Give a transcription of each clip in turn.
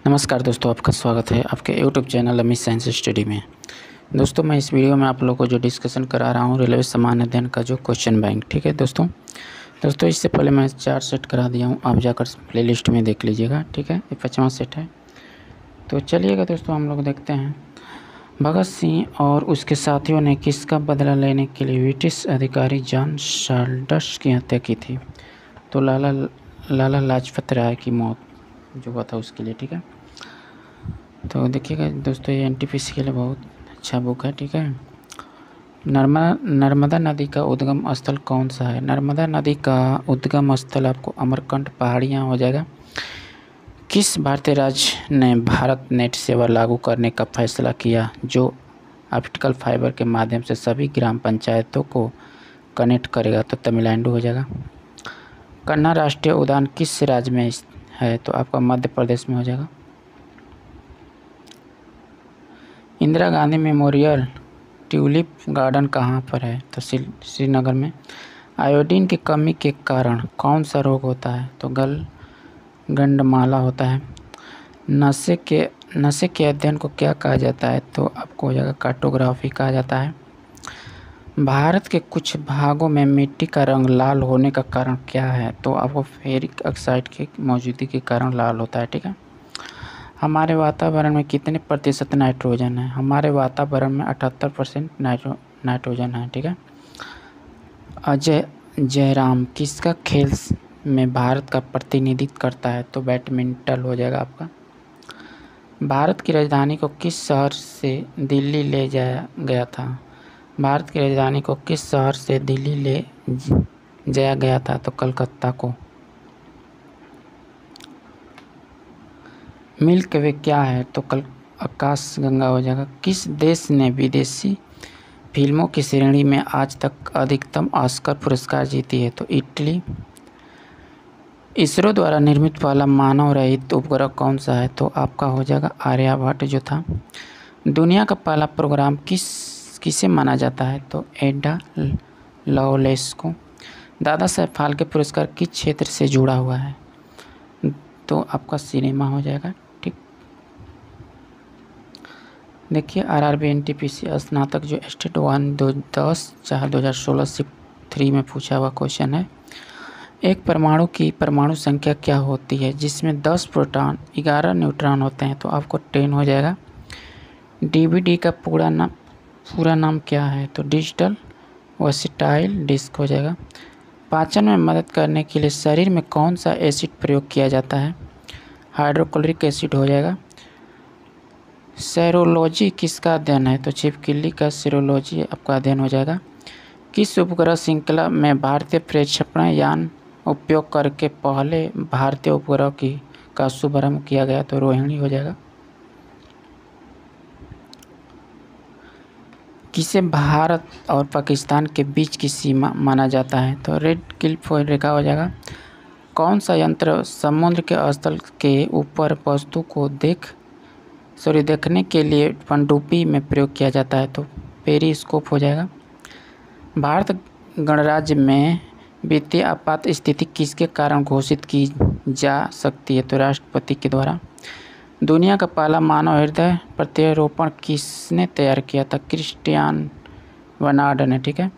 नमस्कार दोस्तों, आपका स्वागत है आपके YouTube channel Amit science study में। दोस्तों, मैं इस वीडियो में आप लोगों को जो डिस्कशन करा रहा हूँ रेलवे सामान्य अध्ययन का जो क्वेश्चन बैंक, ठीक है दोस्तों इससे पहले मैं 4 सेट करा दिया हूँ, आप जाकर प्लेलिस्ट में देख लीजिएगा, ठीक है। ये 5वां सेट है। तो चलिएगा दोस्तों, हम लोग देखते हैं। भगत सिंह और उसके साथियों ने किसका बदला लेने के लिए ब्रिटिश अधिकारी जॉन साल्डर्स की हत्या की थी? तो लाला लाजपत राय की मौत जो हुआ था उसके लिए, ठीक है। तो देखिएगा दोस्तों, ये एनटीपीसी के लिए बहुत अच्छा बुक है, ठीक है। नर्मदा नदी का उद्गम स्थल कौन सा है? नर्मदा नदी का उद्गम स्थल आपको अमरकंटक पहाड़ियाँ हो जाएगा। किस भारतीय राज्य ने भारत नेट सेवा लागू करने का फैसला किया जो ऑप्टिकल फाइबर के माध्यम से सभी ग्राम पंचायतों को कनेक्ट करेगा? तो तमिलनाडु हो जाएगा। कन्हा राष्ट्रीय उद्यान किस राज्य में है? तो आपका मध्य प्रदेश में हो जाएगा। Indira Gandhi memorial tulip garden कहाँ पर है? तो श्रीनगर में। आयोडीन की कमी के कारण कौन सा रोग होता है? तो गंडमाला होता है। नशे के अध्ययन को क्या कहा जाता है? तो आपको हो जाएगा कार्टोग्राफी कहा जाता है। भारत के कुछ भागों में मिट्टी का रंग लाल होने का कारण क्या है? तो आपको फेरिक ऑक्साइड की मौजूदगी के कारण लाल होता है, ठीक है। हमारे वातावरण में कितने प्रतिशत नाइट्रोजन है? हमारे वातावरण में 78% नाइट्रोजन है, ठीक है। अजय जयराम किसका खेल में भारत का प्रतिनिधित्व करता है? तो बैडमिंटन हो जाएगा आपका। भारत की राजधानी को किस शहर से दिल्ली ले जाया गया था? भारत की राजधानी को किस शहर से दिल्ली ले जाया गया था? तो कलकत्ता को। मिल्क वे क्या है? तो आकाश गंगा हो जाएगा। किस देश ने विदेशी फिल्मों की श्रेणी में आज तक अधिकतम ऑस्कर पुरस्कार जीती है? तो इटली। इसरो द्वारा निर्मित पहला मानव रहित उपग्रह कौन सा है? तो आपका हो जाएगा आर्यभट्ट जो था। दुनिया का पहला प्रोग्राम किसे माना जाता है? तो एडा लवलेस को। दादा साहेब फाल्के पुरस्कार किस क्षेत्र से जुड़ा हुआ है? तो आपका सिनेमा हो जाएगा, ठीक। देखिए आरआरबी एनटीपीसी स्नातक जो स्टेट 1 2016 शिफ्ट 3 में पूछा हुआ क्वेश्चन है। एक परमाणु की परमाणु संख्या क्या होती है जिसमें 10 प्रोटॉन 11 न्यूट्रॉन होते हैं? तो आपको 10 हो जाएगा। डीवीडी का पूरा नाम क्या है? तो डिजिटल वर्सेटाइल डिस्क हो जाएगा। पाचन में मदद करने के लिए शरीर में कौन सा एसिड प्रयोग किया जाता है? हाइड्रोक्लोरिक एसिड हो जाएगा। सेरोलॉजी किसका अध्ययन है? तो छिपकली का सेरोलॉजी आपका अध्ययन हो जाएगा। किस उपग्रह श्रृंखला में भारतीय प्रक्षेपण यान उपयोग करके पहले भारतीय उपग्रह का शुभारंभ किया गया? तो रोहिणी हो जाएगा। किसे भारत और पाकिस्तान के बीच की सीमा माना जाता है? तो रेड क्लिफ रेखा हो जाएगा। कौन सा यंत्र समुद्र के स्थल के ऊपर वस्तु को देखने के लिए पनडुब्बी में प्रयोग किया जाता है? तो पेरिस्कोप हो जाएगा। भारत गणराज्य में वित्तीय आपात स्थिति किसके कारण घोषित की जा सकती है? तो राष्ट्रपति के द्वारा। दुनिया का पहला मानव हृदय प्रत्यारोपण किसने तैयार किया था? क्रिस्टियान बर्नार्ड ने, ठीक है।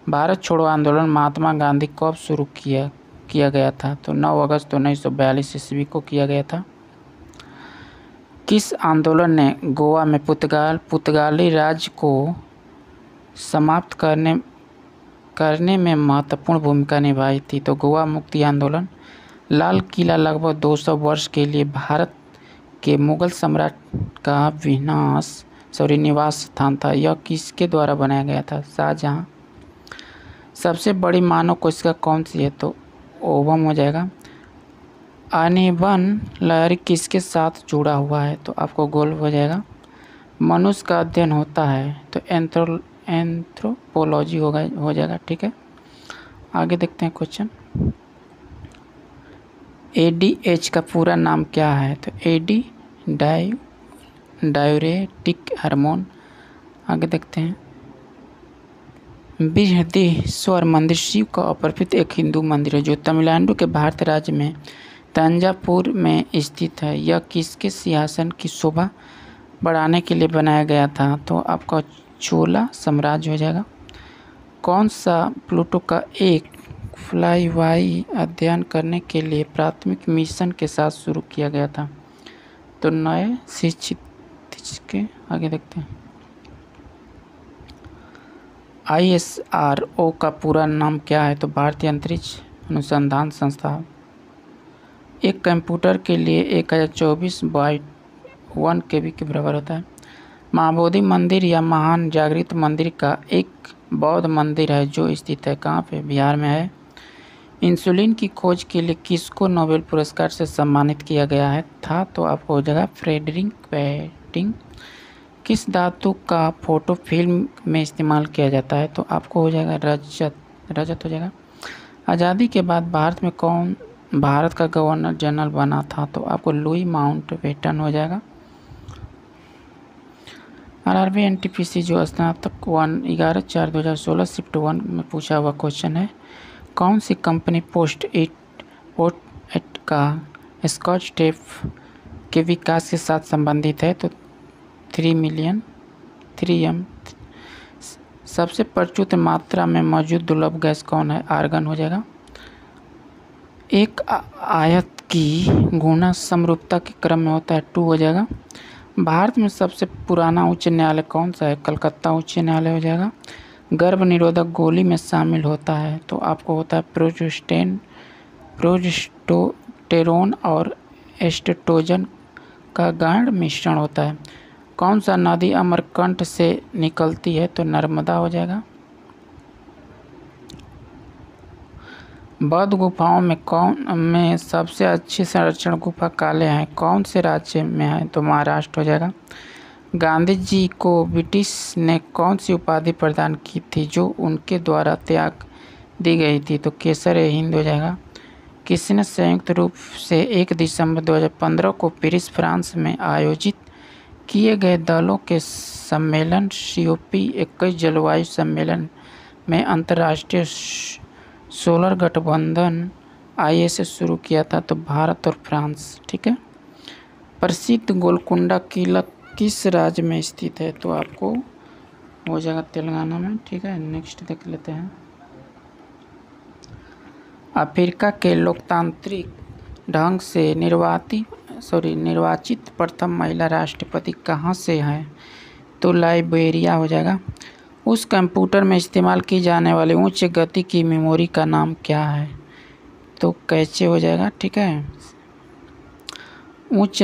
भारत छोड़ो आंदोलन महात्मा गांधी कब शुरू किया गया था? तो 9 अगस्त 1942 ईस्वी को किया गया था। किस आंदोलन ने गोवा में पुर्तगाली राज को समाप्त करने में महत्वपूर्ण भूमिका निभाई थी? तो गोवा मुक्ति आंदोलन। लाल किला लगभग 200 वर्ष के लिए भारत के मुगल सम्राट का निवास स्थान था। यह किसके द्वारा बनाया गया था? शाहजहां। सबसे बड़ी मानव कोशिका कौन सी है? तो ओवम हो जाएगा। अनिवन लहरी किसके साथ जुड़ा हुआ है? तो आपको गोल्फ हो जाएगा। मनुष्य का अध्ययन होता है तो एंथ्रोपोलॉजी हो जाएगा, ठीक है। आगे देखते हैं क्वेश्चन। एडीएच का पूरा नाम क्या है? तो एडी डायूरेटिक हार्मोन। आगे देखते हैं। बृहदेश्वर मंदिर शिव का अपरपित एक हिंदू मंदिर है जो तमिलनाडु के भारत राज्य में तंजापुर में स्थित है। यह किसके सिंहासन की शोभा बढ़ाने के लिए बनाया गया था? तो आपका चोला साम्राज्य हो जाएगा। कौन सा प्लूटो का एक फ्लाईबाई अध्ययन करने के लिए प्राथमिक मिशन के साथ शुरू किया गया था? तो नए क्षितिज के आगे देखते हैं। ISRO का पूरा नाम क्या है? तो भारतीय अंतरिक्ष अनुसंधान संस्थान। एक कंप्यूटर के लिए 1024 बाइट 1 KB के बराबर होता है। महाबोधि मंदिर या महान जागृत मंदिर का एक बौद्ध मंदिर है जो स्थित है कहाँ पे? बिहार में है। इंसुलिन की खोज के लिए किसको नोबेल पुरस्कार से सम्मानित किया गया है था? तो आपको हो जाएगा फ्रेडरिक बेंटिक। किस धातु का फोटो फिल्म में इस्तेमाल किया जाता है? तो आपको हो जाएगा रजत हो जाएगा। आज़ादी के बाद भारत में कौन भारत का गवर्नर जनरल बना था? तो आपको लुई माउंटबेटन हो जाएगा। RRB NTPC जो स्नातक 11/4/2016 शिफ्ट 1 में पूछा हुआ क्वेश्चन है। कौन सी कंपनी पोस्ट इट का स्कॉच टेप के विकास के साथ संबंधित है? तो 3M। सबसे प्रचुर मात्रा में मौजूद दुर्लभ गैस कौन है? आर्गन हो जाएगा। एक आयत की गुणा समरूपता के क्रम में होता है 2 हो जाएगा। भारत में सबसे पुराना उच्च न्यायालय कौन सा है? कलकत्ता उच्च न्यायालय हो जाएगा। गर्भ निरोधक गोली में शामिल होता है तो आपको होता है प्रोजेस्टेरोन और एस्ट्रोजन का गाढ़ मिश्रण होता है। कौन सा नदी अमरकंटक से निकलती है? तो नर्मदा हो जाएगा। बौद्ध गुफाओं में सबसे अच्छी संरक्षण गुफा काले हैं कौन से राज्य में है? तो महाराष्ट्र हो जाएगा। गांधी जी को ब्रिटिश ने कौन सी उपाधि प्रदान की थी जो उनके द्वारा त्याग दी गई थी? तो केसर-ए-हिंद हो जाएगा। किसने संयुक्त रूप से 1 दिसंबर 2015 को पेरिस फ्रांस में आयोजित किए गए दलों के सम्मेलन COP21 जलवायु सम्मेलन में अंतर्राष्ट्रीय सोलर गठबंधन ISA शुरू किया था? तो भारत और फ्रांस। ठीक है। प्रसिद्ध गोलकुंडा किला किस राज्य में स्थित है? तो आपको हो जाएगा तेलंगाना में। ठीक है। नेक्स्ट देख लेते हैं। अफ्रीका के लोकतांत्रिक ढंग से निर्वाचित प्रथम महिला राष्ट्रपति कहाँ से है? तो लाइबेरिया हो जाएगा। उस कंप्यूटर में इस्तेमाल की जाने वाली उच्च गति की मेमोरी का नाम क्या है? तो कैचे हो जाएगा। ठीक है। उच्च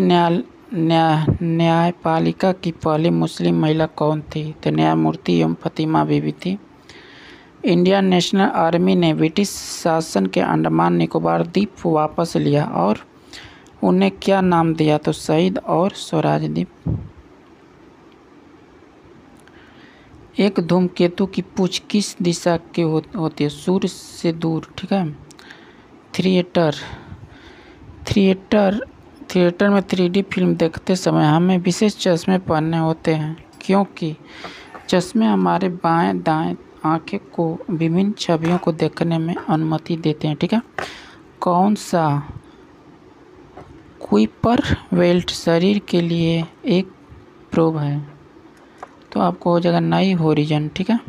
न्यायपालिका की पहली मुस्लिम महिला कौन थी? तो न्यायमूर्ति फातिमा बीबी थी। इंडियन नेशनल आर्मी ने ब्रिटिश शासन के अंडमान निकोबार द्वीप वापस लिया और उन्हें क्या नाम दिया? तो शहीद और स्वराज द्वीप। एक धूमकेतु की पूंछ किस दिशा की होती है? सूर्य से दूर। ठीक है। थिएटर में 3D फिल्म देखते समय हमें विशेष चश्मे पहनने होते हैं क्योंकि चश्मे हमारे बाएं दाएं आँखें को विभिन्न छवियों को देखने में अनुमति देते हैं। ठीक है। कौन सा कुइपर बेल्ट शरीर के लिए एक प्रोब है? तो आपको हो जाएगा नई होरिजन। ठीक है।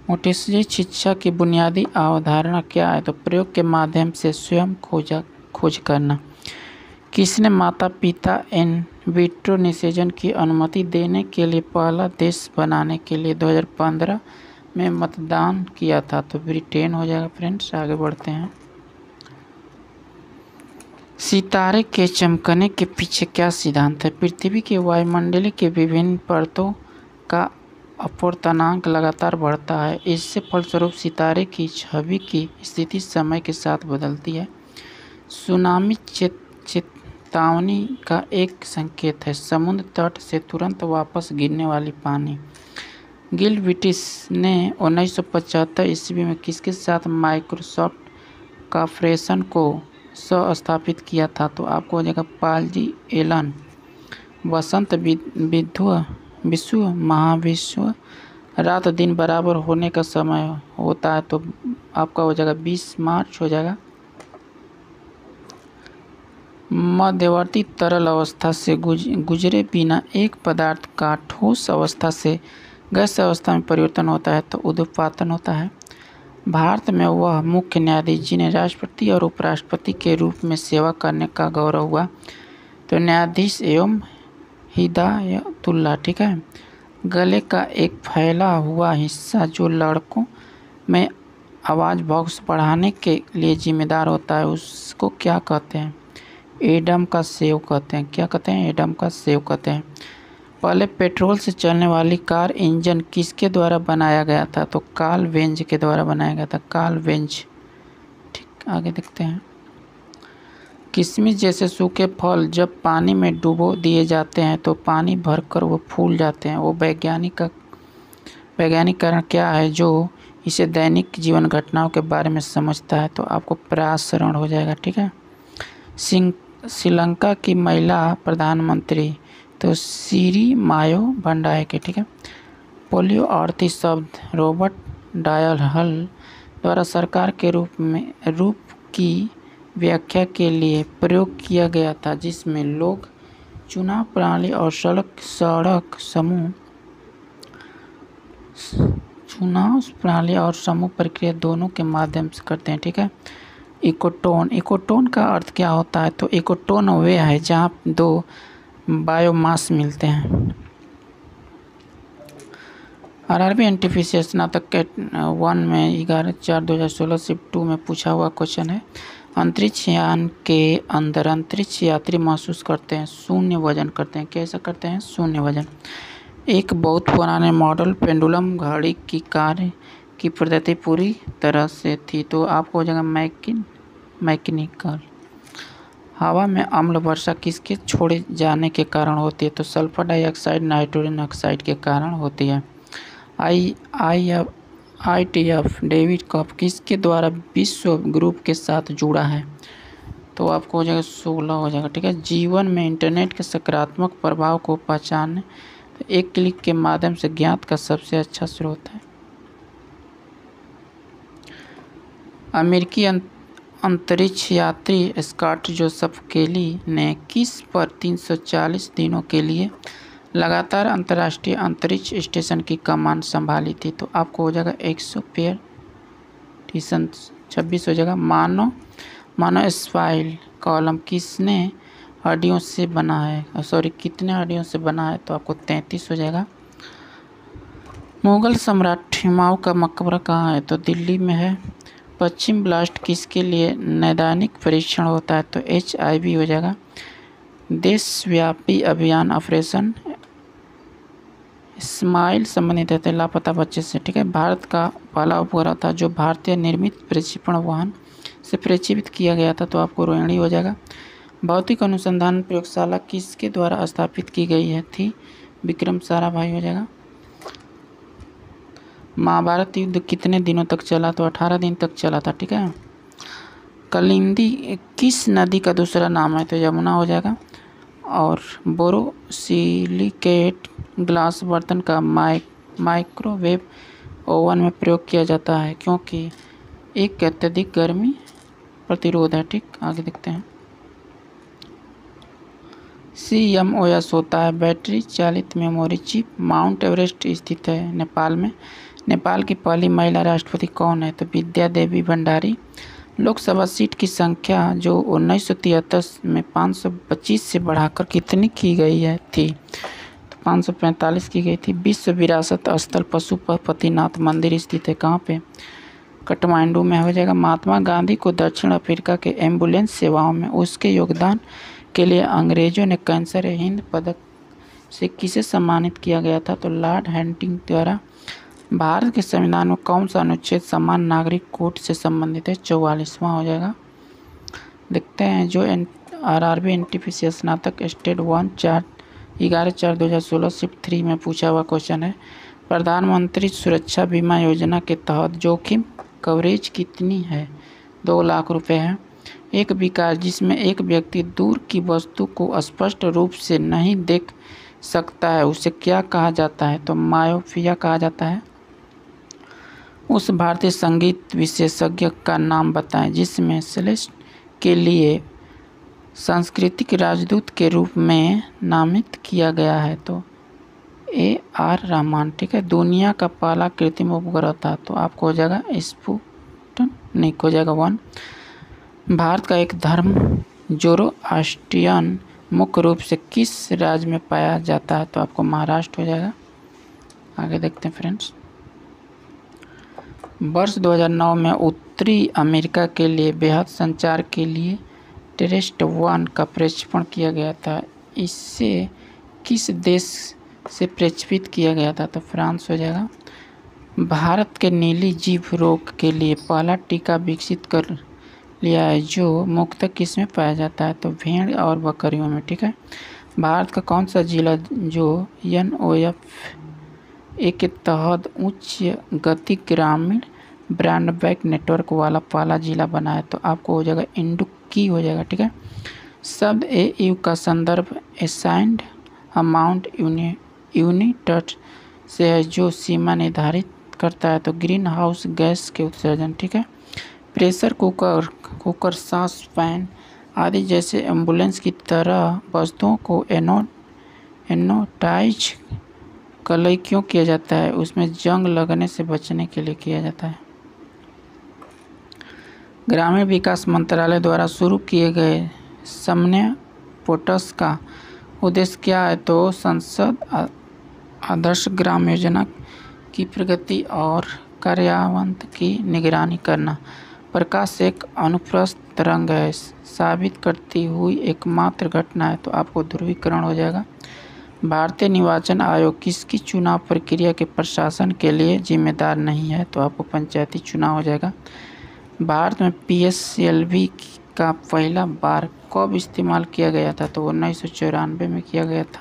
मोटेसरी शिक्षा की बुनियादी अवधारणा क्या है? तो प्रयोग के माध्यम से स्वयं खोज करना। किसने माता पिता इन विट्रो निषेचन की अनुमति देने के लिए पहला देश बनाने के लिए 2015 में मतदान किया था? तो ब्रिटेन हो जाएगा। फ्रेंड्स आगे बढ़ते हैं। सितारे के चमकने के पीछे क्या सिद्धांत है? पृथ्वी के वायुमंडल के विभिन्न परतों का अपवर्तनांक लगातार बढ़ता है। इससे फलस्वरूप सितारे की छवि की स्थिति समय के साथ बदलती है। सुनामी चेतावनी का एक संकेत है। समुद्र तट से तुरंत वापस गिरने वाली पानी। गिल ब्रिटिश ने 1975 ईस्वी में किसके साथ माइक्रोसॉफ्ट कॉर्पोरेशन को स्थापित किया था? तो आपको हो जाएगा पाल जी एलन। वसंत विश्व रात दिन बराबर होने का समय होता है तो आपका हो जाएगा 20 मार्च हो जाएगा। मध्यवर्ती तरल अवस्था से गुजरे बिना एक पदार्थ का ठोस अवस्था से गैस अवस्था में परिवर्तन होता है तो उद्पातन होता है। भारत में वह मुख्य न्यायाधीश जिन्हें राष्ट्रपति और उपराष्ट्रपति के रूप में सेवा करने का गौरव हुआ तो न्यायाधीश एवं हिदायतुल्लाह, ठीक है। गले का एक फैला हुआ हिस्सा जो लड़कों में आवाज़ बॉक्स बढ़ाने के लिए जिम्मेदार होता है उसको क्या कहते हैं? एडम का सेव कहते हैं। क्या कहते हैं? एडम का सेव कहते हैं। पहले पेट्रोल से चलने वाली कार इंजन किसके द्वारा बनाया गया था? तो कार्ल वेंज के द्वारा बनाया गया था, कार्ल वेंज। ठीक, आगे देखते हैं। किशमिश जैसे सूखे फल जब पानी में डुबो दिए जाते हैं तो पानी भरकर वो फूल जाते हैं। वो वैज्ञानिक कारण क्या है जो इसे दैनिक जीवन घटनाओं के बारे में समझता है? तो आपको पराशरण हो जाएगा, ठीक है। श्रीलंका की महिला प्रधानमंत्री तो सीरी मायो भंडायके, ठीक है। पोलियो अर्थी शब्द रॉबर्ट डायल हल द्वारा सरकार के रूप की व्याख्या के लिए प्रयोग किया गया था जिसमें लोग चुनाव प्रणाली और समूह प्रक्रिया दोनों के माध्यम से करते हैं, ठीक है। इकोटोन का अर्थ क्या होता है? तो इकोटोन वे है जहाँ दो बायोमास मिलते हैं। आरआरबी एनटीपीसी स्नातक के 1 में 11/4/2016 शिफ्ट 2 में पूछा हुआ क्वेश्चन है। अंतरिक्ष यान के अंदर अंतरिक्ष यात्री महसूस करते हैं शून्य वजन करते हैं। कैसा करते हैं? शून्य वजन। एक बहुत पुराने मॉडल पेंडुलम घड़ी की कार्य की पद्धति पूरी तरह से थी तो आपको हो जाएगा मैकेनिकल। हवा में अम्ल वर्षा किसके छोड़े जाने के कारण होती है? तो सल्फर डाइऑक्साइड नाइट्रोजन ऑक्साइड के कारण होती है। ITF डेविड कप किसके द्वारा विश्व ग्रुप के साथ जुड़ा है? तो आपको हो जाएगा 16 हो जाएगा, ठीक है। जीवन में इंटरनेट के सकारात्मक प्रभाव को पहचानने तो एक क्लिक के माध्यम से ज्ञात का सबसे अच्छा स्रोत है। अमेरिकी अंतरिक्ष यात्री स्कॉट जोसेफ केली ने किस पर 340 दिनों के लिए लगातार अंतर्राष्ट्रीय अंतरिक्ष स्टेशन की कमान संभाली थी? तो आपको हो जाएगा 26 हो जाएगा। मानव स्पाइनल कॉलम कितने हड्डियों से बना है? तो आपको 33 हो जाएगा। मुगल सम्राट हुमायूं का मकबरा कहाँ है? तो दिल्ली में है। पश्चिम ब्लास्ट किसके लिए नैदानिक परीक्षण होता है? तो HIV हो जाएगा। देशव्यापी अभियान ऑपरेशन स्माइल संबंधित है लापता बच्चे से, ठीक है। भारत का पहला उपग्रह था जो भारतीय निर्मित प्रक्षेपण वाहन से प्रक्षेपित किया गया था तो आपको रोहिणी हो जाएगा। भौतिक अनुसंधान प्रयोगशाला किसके द्वारा स्थापित की गई थी? विक्रम साराभाई हो जाएगा। महाभारत युद्ध कितने दिनों तक चला? तो 18 दिन तक चला था, ठीक है। कलिंदी किस नदी का दूसरा नाम है? तो यमुना हो जाएगा। और बोरोसिलिकेट ग्लास बर्तन का माइक्रोवेव ओवन में प्रयोग किया जाता है क्योंकि एक अत्यधिक गर्मी प्रतिरोध है, ठीक। आगे देखते हैं। CMOS होता है बैटरी चालित मेमोरी चिप। माउंट एवरेस्ट स्थित है नेपाल में। नेपाल की पहली महिला राष्ट्रपति कौन है? तो विद्या देवी भंडारी। लोकसभा सीट की संख्या जो 1973 में 525 से बढ़ाकर कितनी की गई थी? तो 545 की गई थी। विश्व विरासत स्थल पशुपतिनाथ मंदिर स्थित है कहाँ पे? काठमांडू में हो जाएगा। महात्मा गांधी को दक्षिण अफ्रीका के एम्बुलेंस सेवाओं में उसके योगदान के लिए अंग्रेजों ने कैंसर हिंद पदक से किसे सम्मानित किया गया था? तो लॉर्ड हैंटिंग द्वारा। भारत के संविधान में कौन सा अनुच्छेद समान नागरिक कोड से संबंधित है? 44वां हो जाएगा। देखते हैं जो आरआरबी एनटीपीसी स्नातक स्टेट 1 11/4/2016 शिफ्ट 3 में पूछा हुआ क्वेश्चन है। प्रधानमंत्री सुरक्षा बीमा योजना के तहत जोखिम कवरेज कितनी है? 2 लाख रुपए है। एक विकार जिसमें एक व्यक्ति दूर की वस्तु को स्पष्ट रूप से नहीं देख सकता है उसे क्या कहा जाता है? तो मायोपिया कहा जाता है। उस भारतीय संगीत विशेषज्ञ का नाम बताएं जिसमें सेलेस्ट के लिए सांस्कृतिक राजदूत के रूप में नामित किया गया है। तो AR रहमान, ठीक है। दुनिया का पहला कृत्रिम उपग्रह था, तो आपको हो जाएगा स्पुतनिक, हो जाएगा 1। भारत का एक धर्म ज़ोरोआस्ट्रियन मुख्य रूप से किस राज्य में पाया जाता है? तो आपको महाराष्ट्र हो जाएगा। आगे देखते हैं फ्रेंड्स। वर्ष 2009 में उत्तरी अमेरिका के लिए बेहद संचार के लिए टेरेस्ट-1 का प्रक्षेपण किया गया था। इसे किस देश से प्रक्षेपित किया गया था? तो फ्रांस हो जाएगा। भारत के नीली जीभ रोग के लिए पहला टीका विकसित कर लिया है जो मुख्यतः किस में पाया जाता है? तो भेड़ और बकरियों में, ठीक है। भारत का कौन सा जिला जो NOFA के तहत उच्च गति ग्रामीण ब्रॉडबैंड नेटवर्क वाला पहला जिला बना है? तो आपको हो जाएगा इडुक्की, हो जाएगा, ठीक है। शब्द AU का संदर्भ असाइन्ड अमाउंट यूनिट से है जो सीमा निर्धारित करता है। तो ग्रीन हाउस गैस के उत्सर्जन, ठीक है। प्रेशर कुकर, सास फैन आदि जैसे एम्बुलेंस की तरह वस्तुओं को एनोटाइज कलई क्यों किया जाता है? उसमें जंग लगने से बचने के लिए किया जाता है। ग्रामीण विकास मंत्रालय द्वारा शुरू किए गए समन्वय पोर्टल्स का उद्देश्य क्या है? तो संसद आदर्श ग्राम योजना की प्रगति और कार्यान्वयन की निगरानी करना। प्रकाश एक अनुप्रस्थ तरंग है, साबित करती हुई एकमात्र घटना है। तो आपको ध्रुवीकरण हो जाएगा। भारतीय निर्वाचन आयोग किसकी चुनाव प्रक्रिया के प्रशासन के लिए जिम्मेदार नहीं है? तो आपको पंचायती चुनाव हो जाएगा। भारत में PSLV का पहला बार कब इस्तेमाल किया गया था? तो 1994 में किया गया था।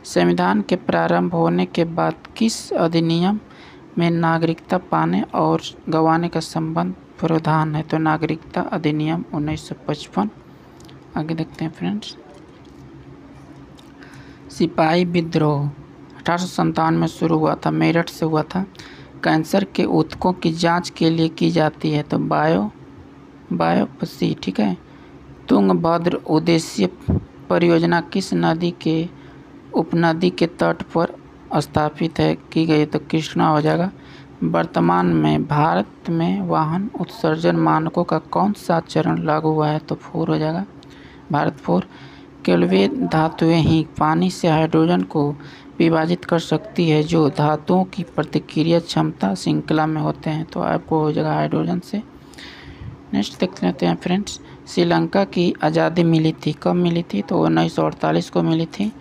संविधान के प्रारंभ होने के बाद किस अधिनियम में नागरिकता पाने और गंवाने का संबंध प्रावधान है? तो नागरिकता अधिनियम 1955। आगे देखते हैं फ्रेंड्स। सिपाही विद्रोह 1857 में शुरू हुआ था, मेरठ से हुआ था। कैंसर के ऊतकों की जांच के लिए की जाती है? तो बायोप्सी, ठीक है। तुंगभद्र उद्देश्य परियोजना किस नदी के उपनदी के तट पर स्थापित है की गई? तो कृष्णा हो जाएगा। वर्तमान में भारत में वाहन उत्सर्जन मानकों का कौन सा चरण लागू हुआ है? तो 4 हो जाएगा, भारत 4। केवल वे धातुएं ही पानी से हाइड्रोजन को विभाजित कर सकती है जो धातुओं की प्रतिक्रिया क्षमता श्रृंखला में होते हैं। तो आपको हो जाएगा हाइड्रोजन से। नेक्स्ट देख लेते हैं फ्रेंड्स। श्रीलंका की आज़ादी मिली थी, कब मिली थी? तो 1948 को मिली थी।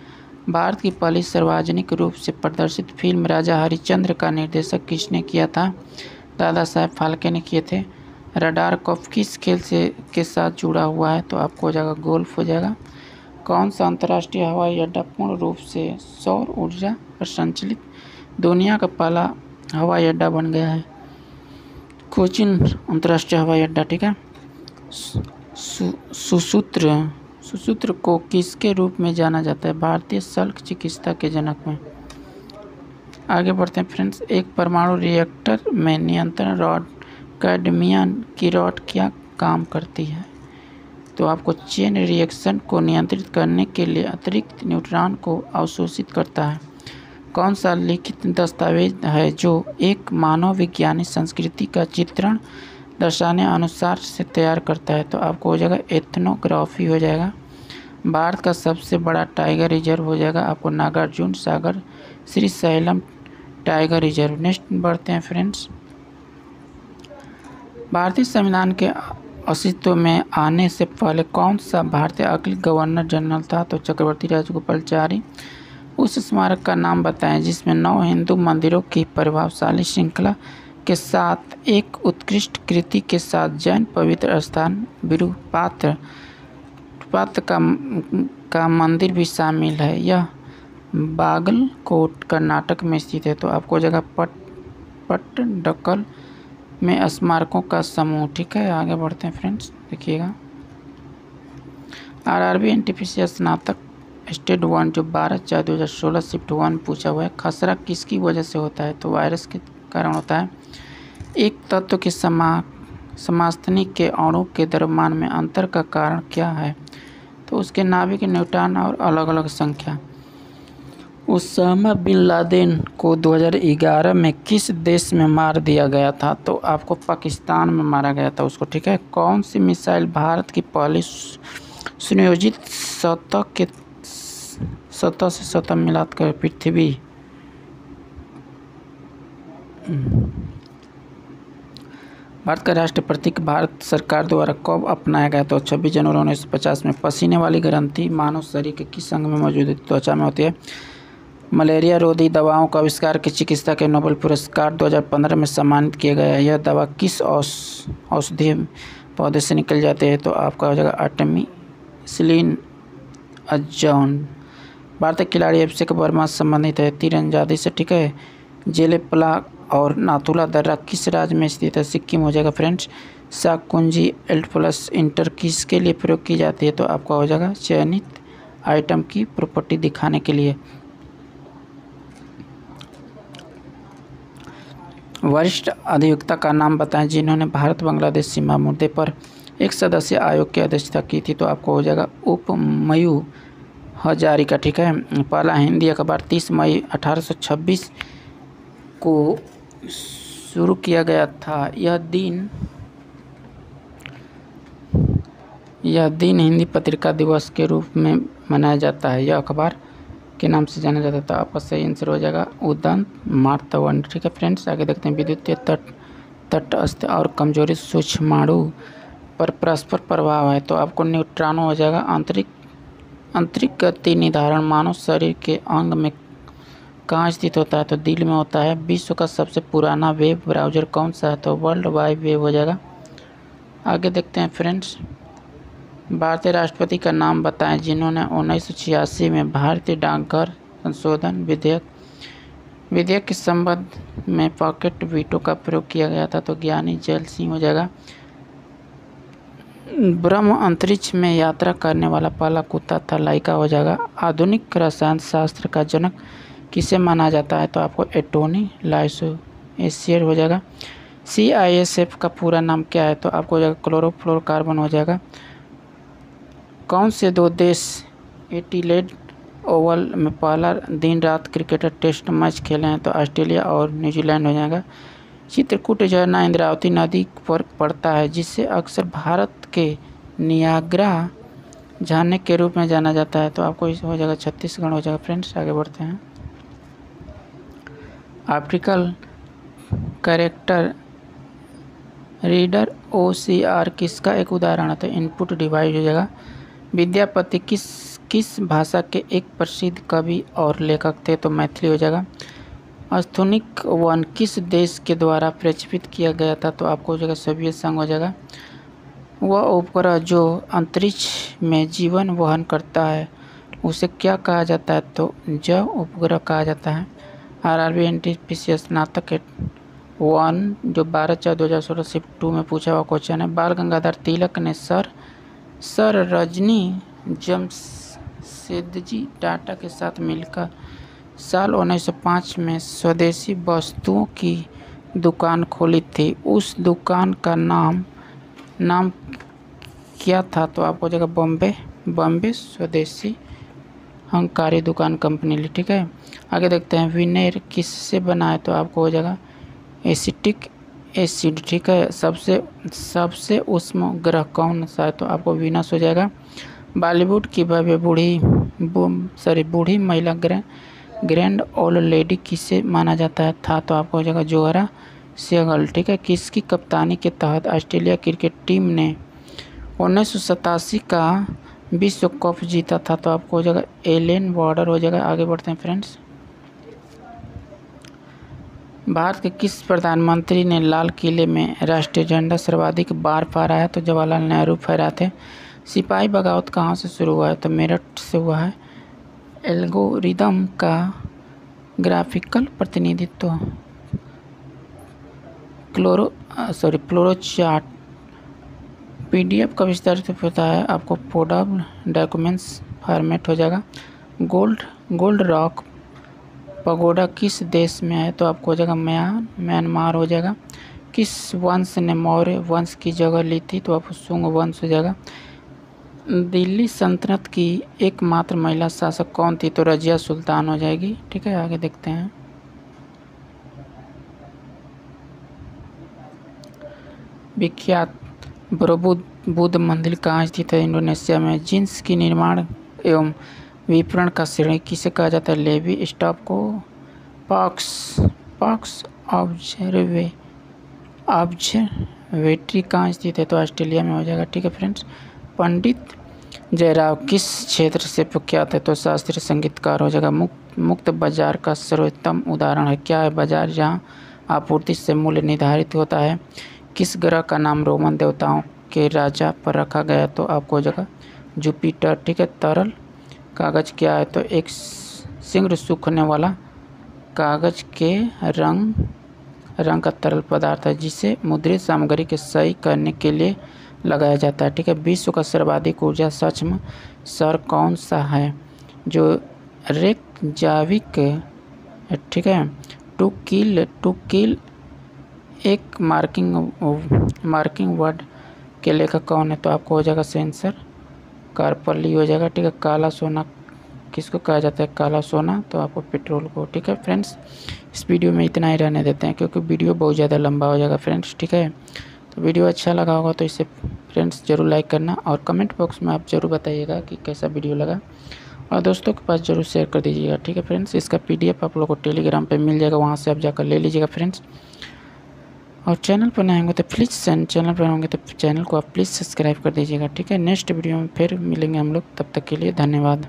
भारत की पहली सार्वजनिक रूप से प्रदर्शित फिल्म राजा हरिश्चंद्र का निर्देशक किसने किया था? दादा साहेब फाल्के ने किए थे। रडार कप किस खेल के साथ जुड़ा हुआ है? तो आपको हो जाएगा गोल्फ, हो जाएगा। कौन सा अंतर्राष्ट्रीय हवाई अड्डा पूर्ण रूप से सौर ऊर्जा पर संचालित दुनिया का पहला हवाई अड्डा बन गया है? कोचीन अंतर्राष्ट्रीय हवाई अड्डा, ठीक है। सुसूत्र को किसके रूप में जाना जाता है? भारतीय शल्य चिकित्सा के जनक में। आगे बढ़ते हैं फ्रेंड्स। एक परमाणु रिएक्टर में नियंत्रण रॉड कैडमियम की रॉड क्या काम करती है? तो आपको चेन रिएक्शन को नियंत्रित करने के लिए अतिरिक्त न्यूट्रॉन को अवशोषित करता है। कौन सा लिखित दस्तावेज है जो एक मानव विज्ञानी संस्कृति का चित्रण दर्शाने अनुसार से तैयार करता है? तो आपको हो जाएगा एथनोग्राफी, हो जाएगा। भारत का सबसे बड़ा टाइगर रिजर्व हो जाएगा आपको Nagarjuna Sagar Srisailam tiger reserve. Next बढ़ते हैं फ्रेंड्स। भारतीय संविधान के अस्तित्व में आने से पहले कौन सा भारतीय अगले गवर्नर जनरल था? तो चक्रवर्ती राजगोपालाचारी। उस स्मारक का नाम बताएं जिसमें 9 हिंदू मंदिरों की प्रभावशाली श्रृंखला के साथ एक उत्कृष्ट कृति के साथ जैन पवित्र स्थान विरूपात्र का मंदिर भी शामिल है। यह बागलकोट कर्नाटक में स्थित है। तो आपको जगह पट्टडकल में स्मारकों का समूह, ठीक है। आगे बढ़ते हैं फ्रेंड्स, देखिएगा। RRB NTPC स्नातक स्टेट 1 जो 12/4/2016 शिफ्ट 1 पूछा हुआ है, खसरा किसकी वजह से होता है? तो वायरस के कारण होता है। एक तत्व के समस्थानिक के अणु के द्रव्यमान में अंतर का कारण क्या है? तो उसके नाभिक न्यूट्रॉन और अलग अलग संख्या। उसामा बिन लादेन को 2011 में किस देश में मार दिया गया था? तो आपको पाकिस्तान में मारा गया था उसको, ठीक है। कौन सी मिसाइल भारत की पहली सुनियोजित सतह से सतह मिलाकर पृथ्वी भारत का राष्ट्रीय प्रतीक भारत सरकार द्वारा कब अपनाया गया? तो 26 जनवरी 1950 में। पसीने वाली ग्रंथि मानव शरीर के किस अंग में मौजूद है? त्वचा में होती है। मलेरिया रोधी दवाओं का आविष्कार की चिकित्सा के नोबेल पुरस्कार 2015 में सम्मानित किया गया है। यह दवा किस औषधीय पौधे से निकल जाते हैं? तो आपका हो जाएगा आर्टेमिसिलिन अजौन। भारतीय खिलाड़ी अभिषेक वर्मा संबंधित है तीरंदाजी से, ठीक है। जेलेपला और नाथुला दर्रा किस राज्य में स्थित है? सिक्किम हो जाएगा फ्रेंड्स। शाककुंजी एल्ट+ इंटर किसके लिए प्रयोग की जाती है? तो आपका हो जाएगा चयनित आइटम की प्रॉपर्टी दिखाने के लिए। वरिष्ठ अधिवक्ता का नाम बताएं जिन्होंने भारत बांग्लादेश सीमा मुद्दे पर एक सदस्यीय आयोग की अध्यक्षता की थी। तो आपको हो जाएगा उपमयू हजारिका, ठीक है। पहला हिंदी अखबार 30 मई 1826 को शुरू किया गया था। यह दिन हिंदी पत्रिका दिवस के रूप में मनाया जाता है। यह अखबार के नाम से जाना जाता था। आपका सही आंसर हो जाएगा उदंत मार्तंड, ठीक है फ्रेंड्स। आगे देखते हैं विद्युतीय तटस्थ और कमजोरी सूक्ष्माणु पर परस्पर प्रभाव है। तो आपको न्यूट्रॉन हो जाएगा। आंतरिक गति निर्धारण मानव शरीर के अंग में कहाँ स्थित होता है? तो दिल में होता है। विश्व का सबसे पुराना वेब ब्राउज़र कौन सा है? तो वर्ल्ड वाइड वेब हो जाएगा। आगे देखते हैं फ्रेंड्स, भारतीय राष्ट्रपति का नाम बताएं जिन्होंने 1986 में भारतीय डाकघर संशोधन विधेयक के संबंध में पॉकेट वीटो का प्रयोग किया गया था। तो ज्ञानी जैल सिंह हो जाएगा। ब्रह्म अंतरिक्ष में यात्रा करने वाला पहला कुत्ता था, लाइका हो जाएगा। आधुनिक रसायन शास्त्र का जनक किसे माना जाता है? तो आपको एंटोनी लावोइसियर हो जाएगा। CISF का पूरा नाम क्या है? तो आपको हो जाएगा क्लोरोफ्लोरोकार्बन हो जाएगा। कौन से दो देश एडिलेड ओवल में पहला दिन रात क्रिकेट टेस्ट मैच खेले हैं? तो ऑस्ट्रेलिया और न्यूजीलैंड हो जाएगा। चित्रकूट झरना इंद्रावती नदी पर पड़ता है जिसे अक्सर भारत के नियाग्रा झरने के रूप में जाना जाता है। तो आपको हो जाएगा छत्तीसगढ़ हो जाएगा फ्रेंड्स। आगे बढ़ते हैं। ऑप्टिकल कैरेक्टर रीडर OCR किसका एक उदाहरण है? तो इनपुट डिवाइस हो जाएगा। विद्यापति किस भाषा के एक प्रसिद्ध कवि और लेखक थे? तो मैथिली हो जाएगा। स्पुतनिक 1 किस देश के द्वारा प्रक्षेपित किया गया था? तो आपको हो जाएगा सोवियत संघ हो जाएगा। वह उपग्रह जो अंतरिक्ष में जीवन वहन करता है उसे क्या कहा जाता है? तो जैव उपग्रह कहा जाता है। RRB NTPC स्नातक 1 जो 12/4/2016 शिफ्ट 2 में पूछा हुआ क्वेश्चन है। बाल गंगाधर तिलक ने सर रजनी जमशेदजी टाटा के साथ मिलकर साल 1905 में स्वदेशी वस्तुओं की दुकान खोली थी। उस दुकान का नाम क्या था? तो आपको हो जाएगा बॉम्बे स्वदेशी हंकारी दुकान कंपनी, ठीक है। आगे देखते हैं विनेगर किससे बना है? तो आपको हो जाएगा एसिटिक एसिड, ठीक है। सबसे उष्म ग्रह कौन सा है? तो आपको वीनस हो जाएगा। बॉलीवुड की भव्य बूढ़ी महिला ग्रैंड ओल्ड लेडी किसे माना जाता था? तो आपको हो जाएगा जोहरा सहगल, ठीक है। किसकी कप्तानी के तहत ऑस्ट्रेलिया क्रिकेट टीम ने 1987 का विश्व कप जीता था? तो आपको हो जाएगा एलन बॉर्डर हो जाएगा। आगे बढ़ते हैं फ्रेंड्स। भारत के किस प्रधानमंत्री ने लाल किले में राष्ट्रीय झंडा सर्वाधिक बार फहराया? तो जवाहरलाल नेहरू फहराए थे। सिपाही बगावत कहाँ से शुरू हुआ है? तो मेरठ से हुआ है। एल्गोरिदम का ग्राफिकल प्रतिनिधित्व फ्लोचार्ट PDF का विस्तारित होता है। आपको पोर्टेबल डॉक्यूमेंट्स फॉर्मेट हो जाएगा। गोल्ड गोल्ड रॉक पगोडा किस देश में है? तो आपको हो जाएगा म्यांमार हो जाएगा। किस वंश ने मौर्य वंश की जगह ली थी? तो आपको शुंग वंश हो जाएगा। दिल्ली सल्तनत की एकमात्र महिला शासक कौन थी? तो रजिया सुल्तान हो जाएगी। ठीक है, आगे देखते हैं। विख्यात बरोबुदर बुद्ध मंदिर कहाँ स्थित है? इंडोनेशिया में। जींस की निर्माण एवं विपणन का श्रेणी किसे कहा जाता है? लेवी स्टॉप को। पॉक्स ऑब्जर्वेटरी कहाँ स्थित है? तो ऑस्ट्रेलिया में हो जाएगा। ठीक है फ्रेंड्स। पंडित जयराम किस क्षेत्र से प्रख्यात है? तो शास्त्रीय संगीतकार हो जाएगा। मुक्त बाजार का सर्वोत्तम उदाहरण है क्या है? बाजार जहाँ आपूर्ति से मूल्य निर्धारित होता है। किस ग्रह का नाम रोमन देवताओं के राजा पर रखा गया? तो आपको हो जाएगा जुपिटर। ठीक है। तरल कागज क्या है? तो एक शीघ्र सूखने वाला कागज के रंग का तरल पदार्थ है जिसे मुद्रित सामग्री के सही करने के लिए लगाया जाता है। ठीक है। विश्व का सर्वाधिक ऊर्जा सक्षम शहर कौन सा है? जो रेकजाविक। ठीक है। टू किल एक मार्किंग वर्ड के लेखक कौन है? तो आपको हो जाएगा सेंसर कारपल्ली हो जाएगा। ठीक है। काला सोना किसको कहा जाता है? काला सोना तो आपको पेट्रोल को। ठीक है फ्रेंड्स, इस वीडियो में इतना ही रहने देते हैं क्योंकि वीडियो बहुत ज़्यादा लंबा हो जाएगा फ्रेंड्स। ठीक है। तो वीडियो अच्छा लगा होगा तो इसे फ्रेंड्स ज़रूर लाइक करना और कमेंट बॉक्स में आप ज़रूर बताइएगा कि कैसा वीडियो लगा और दोस्तों के पास ज़रूर शेयर कर दीजिएगा। ठीक है फ्रेंड्स। इसका PDF आप लोगों को टेलीग्राम पे मिल जाएगा, वहाँ से आप जाकर ले लीजिएगा फ्रेंड्स। और चैनल पर नए होंगे तो प्लीज़ चैनल पर होंगे तो चैनल को आप प्लीज़ सब्सक्राइब कर दीजिएगा। ठीक है। नेक्स्ट वीडियो में फिर मिलेंगे हम लोग, तब तक के लिए धन्यवाद।